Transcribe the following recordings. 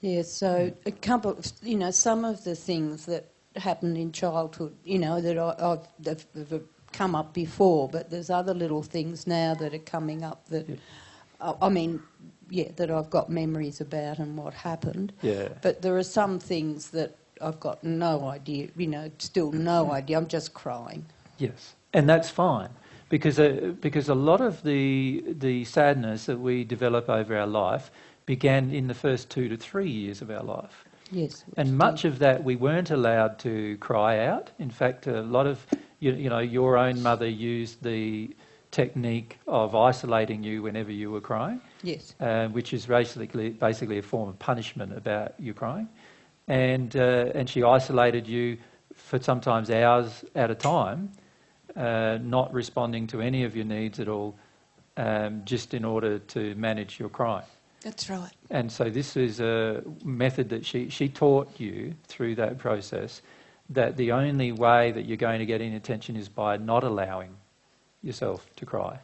Yeah, so a couple, some of the things that happened in childhood, that that have come up before, but there's other little things now that are coming up that, Yeah. that I've got memories about and what happened. Yeah. But there are some things that I've got no idea, still no idea. I'm just crying. Yes, and that's fine, because a lot of the sadness that we develop over our life began in the first 2 to 3 years of our life. Yes. And much of that we weren't allowed to cry out. In fact, a lot of, your own mother used the technique of isolating you whenever you were crying. Yes. Which is basically a form of punishment about you crying. And she isolated you for sometimes hours at a time, not responding to any of your needs at all, just in order to manage your crying. That's right. And so this is a method that she taught you through that process, that the only way that you're going to get any attention is by not allowing yourself to cry,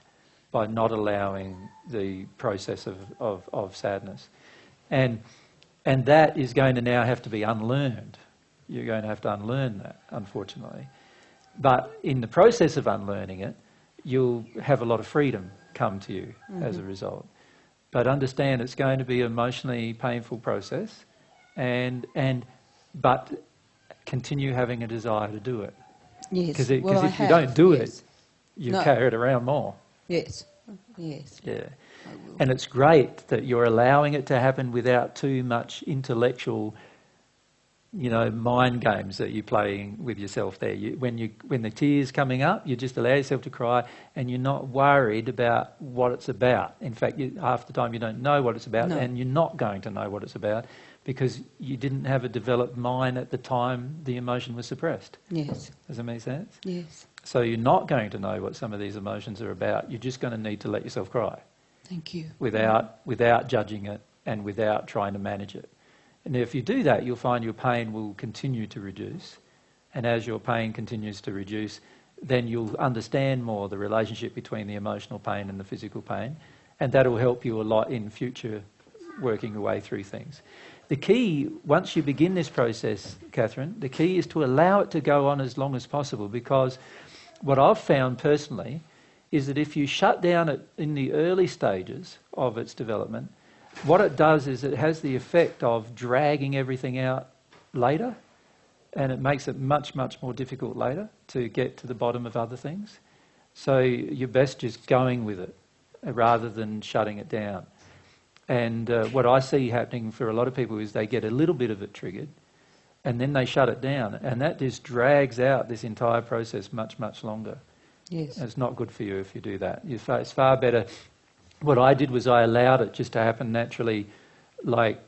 by not allowing the process of sadness. And that is going to now have to be unlearned. You're going to have to unlearn that, unfortunately. But in the process of unlearning it, you'll have a lot of freedom come to you as a result. But understand it's going to be an emotionally painful process, but continue having a desire to do it. Yes. Because if you don't do it, you carry it around more. Yes. Yes. Yeah. And it's great that you're allowing it to happen without too much intellectual, mind games that you're playing with yourself there. When the tears coming up, you just allow yourself to cry, and you're not worried about what it's about. In fact, half the time you don't know what it's about, and you're not going to know what it's about because you didn't have a developed mind at the time the emotion was suppressed. Yes. Does that make sense? Yes. So you're not going to know what some of these emotions are about. You're just going to need to let yourself cry. Thank you. Without judging it and without trying to manage it. And if you do that, you'll find your pain will continue to reduce. And as your pain continues to reduce, then you'll understand more the relationship between the emotional pain and the physical pain. And that'll help you a lot in future working your way through things. The key, once you begin this process, Catherine, the key is to allow it to go on as long as possible, because what I've found personally is that if you shut down it in the early stages of its development, what it does is it has the effect of dragging everything out later, and it makes it much, much more difficult later to get to the bottom of other things. So you're best just going with it rather than shutting it down. And what I see happening for a lot of people is they get a little bit of it triggered, and then they shut it down, and that just drags out this entire process much, much longer. Yes. It's not good for you if you do that. It's far better. What I did was I allowed it just to happen naturally, like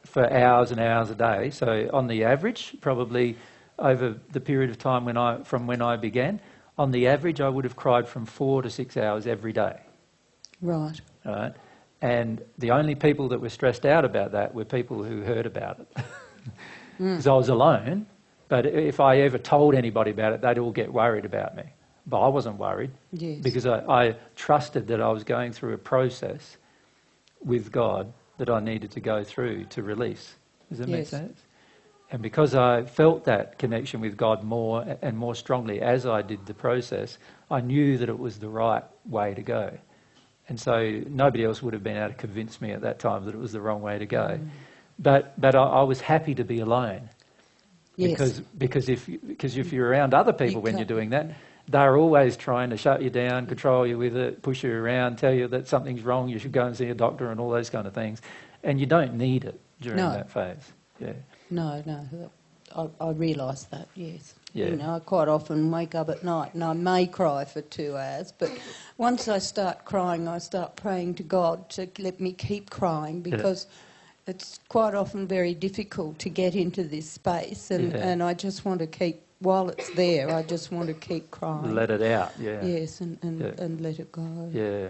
for hours and hours a day. So on the average, probably over the period of time from when I began, on the average I would have cried from 4 to 6 hours every day. Right. Right? And the only people that were stressed out about that were people who heard about it. Because I was alone, but if I ever told anybody about it, they'd all get worried about me. But I wasn't worried, because I trusted that I was going through a process with God that I needed to go through to release. Does that make sense? And because I felt that connection with God more and more strongly as I did the process, I knew that it was the right way to go. And so nobody else would have been able to convince me at that time that it was the wrong way to go. But I was happy to be alone. Yes. Because if you're around other people when you're doing that, they're always trying to shut you down, control you with it, push you around, tell you that something's wrong, you should go and see a doctor and all those kind of things. And you don't need it during that phase. Yeah. No. I realise that, yes. Yeah. I quite often wake up at night and I may cry for 2 hours, but once I start crying, I start praying to God to let me keep crying, because it's quite often very difficult to get into this space, and I just want to keep, while it's there, I just want to keep crying. Let it out, yeah. Yes, and let it go. Yeah.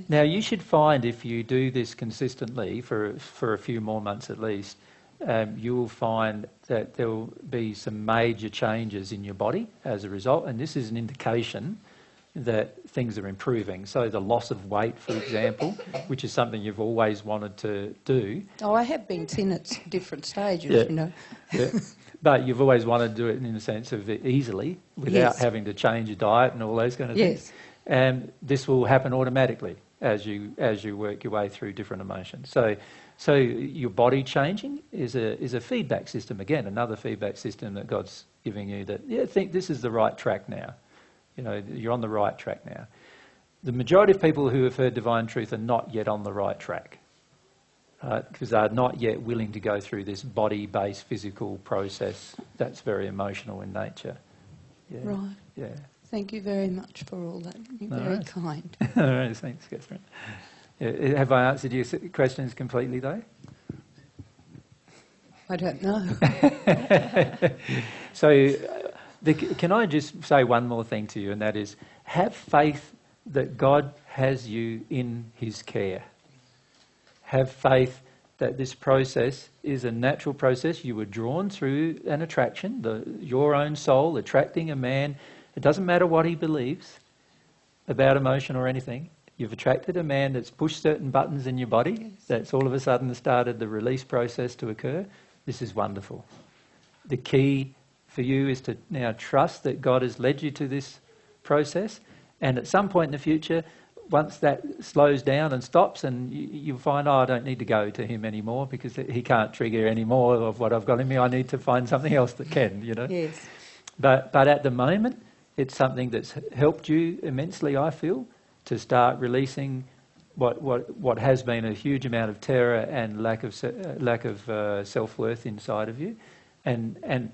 Now, you should find, if you do this consistently for a few more months at least, you will find that there will be some major changes in your body as a result, and this is an indication that things are improving. So the loss of weight, for example, which is something you've always wanted to do. Oh, I have been thin at different stages, Yeah. you know. Yeah. But you've always wanted to do it in the sense of easily, without Yes. having to change your diet and all those kind of Yes. things. And this will happen automatically as you work your way through different emotions. So your body changing is a feedback system. Again, another feedback system that God's giving you that, yeah, think this is the right track now. You know, you're on the right track now. The majority of people who have heard divine truth are not yet on the right track, because they're not yet willing to go through this body-based physical process that's very emotional in nature. Yeah. Right. Yeah. Thank you very much for all that. You're No very worries. kind. All right, thanks, Catherine. Yeah, have I answered your questions completely, though? I don't know. So, can I just say one more thing to you, and that is, have faith that God has you in his care. Have faith that this process is a natural process. You were drawn through an attraction, your own soul attracting a man. It doesn't matter what he believes about emotion or anything. You've attracted a man that's pushed certain buttons in your body. Yes. That's all of a sudden started the release process to occur. This is wonderful. The key for you is to now trust that God has led you to this process, and at some point in the future, once that slows down and stops, and you find, I don't need to go to him anymore because he can't trigger any more of what I've got in me. I need to find something else that can, you know. Yes. But at the moment, it's something that's helped you immensely, I feel, to start releasing what has been a huge amount of terror and lack of self-worth inside of you, and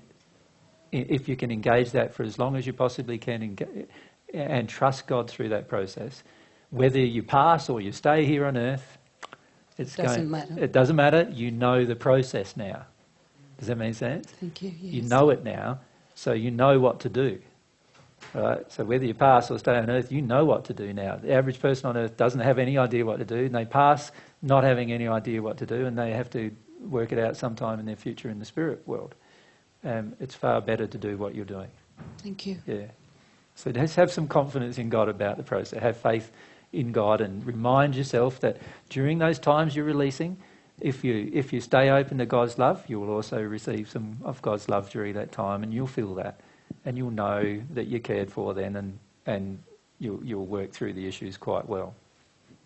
if you can engage that for as long as you possibly can, and trust God through that process, whether you pass or you stay here on earth, it doesn't matter. You know the process now. Does that make sense? Thank you. Yes. You know it now, so you know what to do. Right? So whether you pass or stay on earth, you know what to do now. The average person on earth doesn't have any idea what to do, and they pass not having any idea what to do, and they have to work it out sometime in their future in the spirit world. It's far better to do what you're doing. Thank you. Yeah. So just have some confidence in God about the process. Have faith in God, and remind yourself that during those times you're releasing, if you stay open to God's love, you will also receive some of God's love during that time, and you'll feel that. And you'll know that you're cared for then, and you'll work through the issues quite well.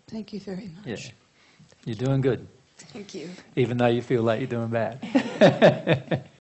Thank you very much. Yeah. You're doing good, Thank you. even though you feel like you're doing bad.